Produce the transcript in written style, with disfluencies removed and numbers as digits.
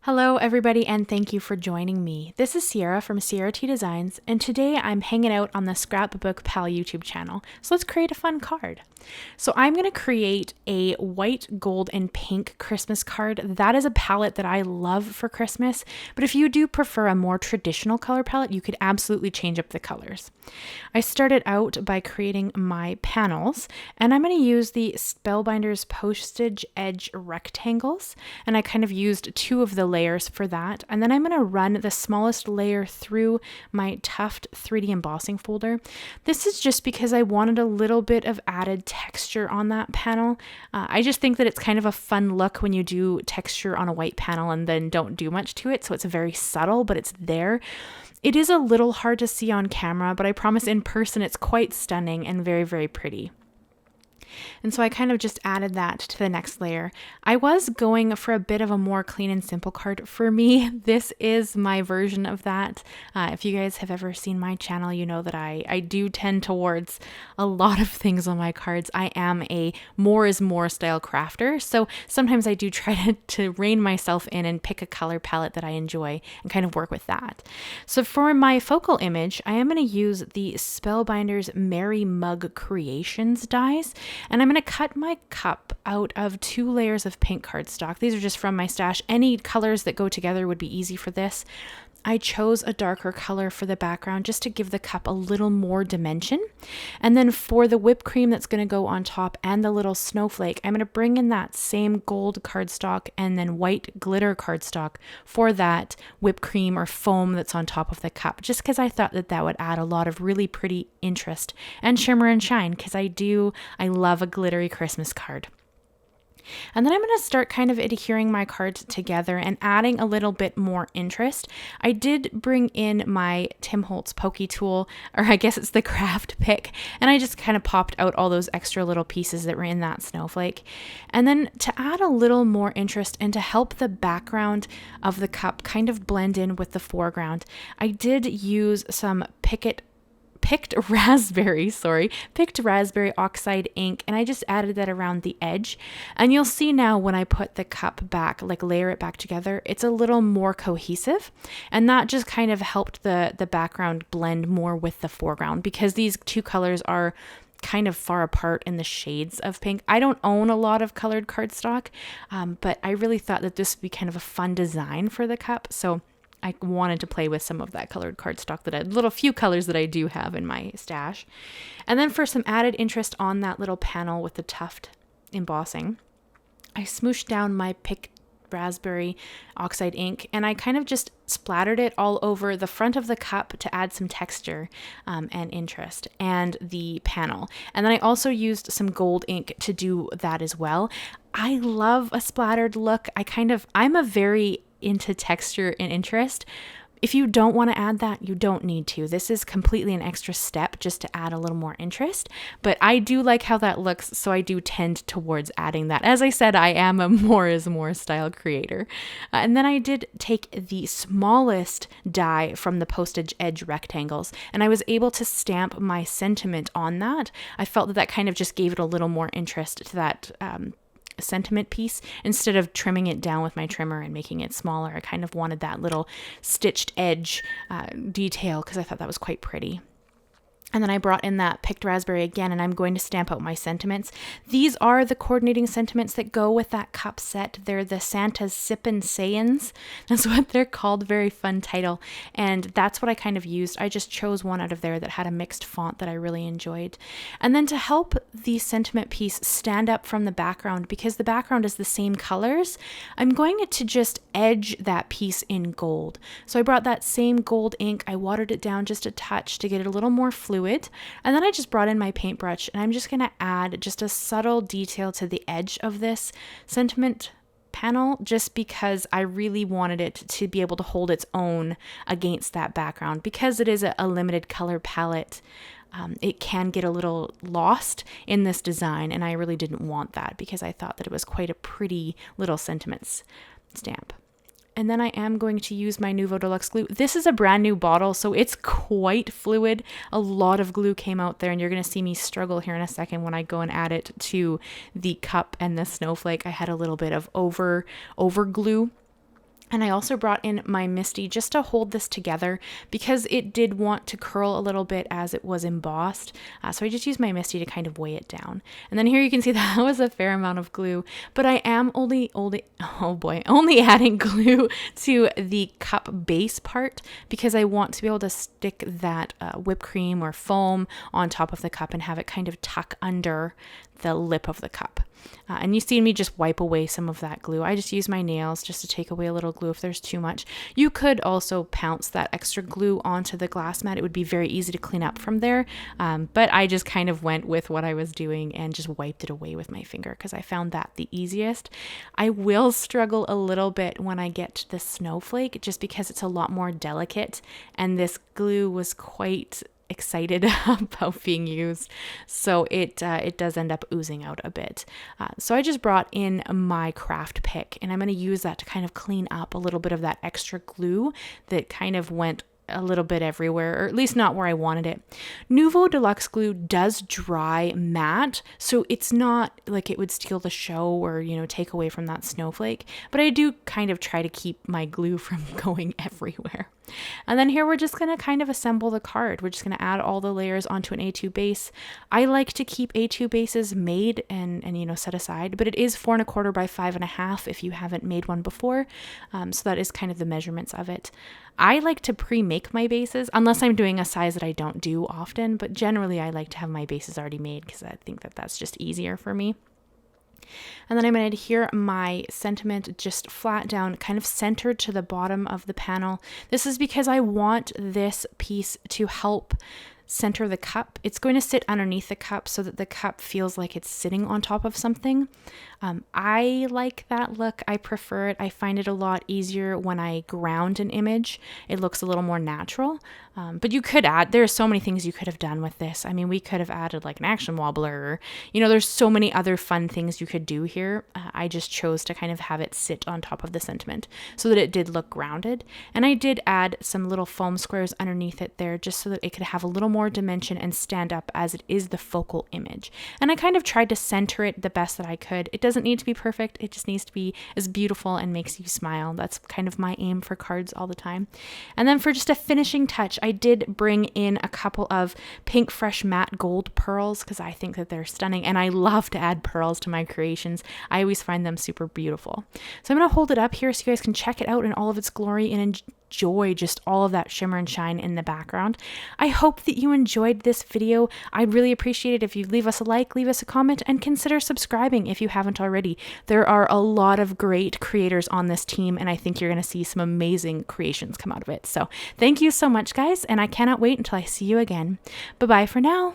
Hello everybody and thank you for joining me. This is Ciara from Ciara T Designs and today I'm hanging out on the ScrapbookPal YouTube channel. So let's create a fun card. So I'm going to create a white, gold, and pink Christmas card. That is a palette that I love for Christmas, but if you do prefer a more traditional color palette, you could absolutely change up the colors. I started out by creating my panels and I'm going to use the Spellbinders Postage edge rectangles, and I kind of used two of the layers for that, and then I'm going to run the smallest layer through my Tufted 3D embossing folder. This is just because I wanted a little bit of added texture on that panel. I just think that it's kind of a fun look when you do texture on a white panel and then don't do much to it, so it's very subtle, but it's there. It is a little hard to see on camera, but I promise in person it's quite stunning and very, very pretty. And so I kind of just added that to the next layer. I was going for a bit of a more clean and simple card. For me, this is my version of that. If you guys have ever seen my channel, you know that I do tend towards a lot of things on my cards. I am a more is more style crafter. So sometimes I do try to rein myself in and pick a color palette that I enjoy and kind of work with that. So for my focal image, I am going to use the Spellbinders Merry Mug Creations dies. And I'm going to cut my cup out of 2 layers of pink cardstock. These are just from my stash. Any colors that go together would be easy for this. I chose a darker color for the background just to give the cup a little more dimension. And then for the whipped cream that's going to go on top and the little snowflake, I'm going to bring in that same gold cardstock and then white glitter cardstock for that whipped cream or foam that's on top of the cup, just because I thought that that would add a lot of really pretty interest and shimmer and shine, because I love a glittery Christmas card. And then I'm going to start kind of adhering my cards together and adding a little bit more interest. I did bring in my Tim Holtz pokey tool, or I guess it's the craft pick, and I just kind of popped out all those extra little pieces that were in that snowflake. And then to add a little more interest and to help the background of the cup kind of blend in with the foreground, I did use some picked raspberry Oxide ink, and I just added that around the edge. And you'll see now when I put the cup back, like layer it back together, it's a little more cohesive, and that just kind of helped the background blend more with the foreground, because these two colors are kind of far apart in the shades of pink. I don't own a lot of colored cardstock, but I really thought that this would be kind of a fun design for the cup, so I wanted to play with some of that colored cardstock, little few colors that I do have in my stash. And then for some added interest on that little panel with the Tufted embossing, I smooshed down my picked raspberry Oxide ink, and I kind of just splattered it all over the front of the cup to add some texture and interest, and the panel. And then I also used some gold ink to do that as well. I love a splattered look. I'm a very into texture and interest. If you don't want to add that, you don't need to. This is completely an extra step just to add a little more interest, but I do like how that looks, so I do tend towards adding that. As I said, I am a more is more style creator. And then I did take the smallest die from the Postage edge rectangles, and I was able to stamp my sentiment on that. I felt that kind of just gave it a little more interest to that sentiment piece. Instead of trimming it down with my trimmer and making it smaller, I kind of wanted that little stitched edge detail, because I thought that was quite pretty. And then I brought in that picked raspberry again, and I'm going to stamp out my sentiments. These are the coordinating sentiments that go with that cup set. They're the Santa's Sippin sayings. That's what they're called. Very fun title. And that's what I kind of used. I just chose one out of there that had a mixed font that I really enjoyed. And then to help the sentiment piece stand up from the background, because the background is the same colors, I'm going to just edge that piece in gold. So I brought that same gold ink. I watered it down just a touch to get it a little more fluid. And then I just brought in my paintbrush, and I'm just going to add just a subtle detail to the edge of this sentiment panel, just because I really wanted it to be able to hold its own against that background. Because it is a limited color palette, it can get a little lost in this design, and I really didn't want that, because I thought that it was quite a pretty little sentiments stamp. And then I am going to use my Nuvo Deluxe glue. This is a brand new bottle, so it's quite fluid. A lot of glue came out there, and you're going to see me struggle here in a second when I go and add it to the cup and the snowflake. I had a little bit of over glue. And I also brought in my Misty just to hold this together because it did want to curl a little bit as it was embossed. So I just used my Misty to kind of weigh it down. And then here you can see that was a fair amount of glue, but I am only adding glue to the cup base part because I want to be able to stick that whipped cream or foam on top of the cup and have it kind of tuck under the lip of the cup. And you see me just wipe away some of that glue. I just use my nails just to take away a little glue if there's too much. You could also pounce that extra glue onto the glass mat. It would be very easy to clean up from there. But I just kind of went with what I was doing and just wiped it away with my finger because I found that the easiest. I will struggle a little bit when I get to the snowflake just because it's a lot more delicate, and this glue was quite excited about being used, so it does end up oozing out a bit. So I just brought in my craft pick, and I'm going to use that to kind of clean up a little bit of that extra glue that kind of went a little bit everywhere, or at least not where I wanted it. Nuvo Deluxe glue does dry matte, so it's not like it would steal the show or, you know, take away from that snowflake, but I do kind of try to keep my glue from going everywhere. And then here we're just going to kind of assemble the card. We're just going to add all the layers onto an A2 base. I like to keep A2 bases made and you know, set aside, but it is 4 1/4 by 5 1/2 if you haven't made one before. So that is kind of the measurements of it. I like to pre-make my bases unless I'm doing a size that I don't do often, but generally I like to have my bases already made because I think that that's just easier for me. And then I'm going to adhere my sentiment just flat down, kind of centered to the bottom of the panel. This is because I want this piece to help center the cup. It's going to sit underneath the cup so that the cup feels like it's sitting on top of something. I like that look. I prefer it. I find it a lot easier when I ground an image. It looks a little more natural. But you could add, there are so many things you could have done with this. I mean, we could have added like an action wobbler, or, you know, there's so many other fun things you could do here. I just chose to kind of have it sit on top of the sentiment so that it did look grounded. And I did add some little foam squares underneath it there just so that it could have a little more dimension and stand up as it is the focal image. And I kind of tried to center it the best that I could. It doesn't need to be perfect. It just needs to be as beautiful and makes you smile. That's kind of my aim for cards all the time. And then for just a finishing touch, I did bring in a couple of Pinkfresh matte gold pearls because I think that they're stunning, and I love to add pearls to my creations. I always find them super beautiful. So I'm going to hold it up here so you guys can check it out in all of its glory and enjoy just all of that shimmer and shine in the background. I hope that you enjoyed this video. I'd really appreciate it if you leave us a like, leave us a comment, and consider subscribing if you haven't already. There are a lot of great creators on this team, and I think you're going to see some amazing creations come out of it. So thank you so much, guys, and I cannot wait until I see you again. Bye-bye for now.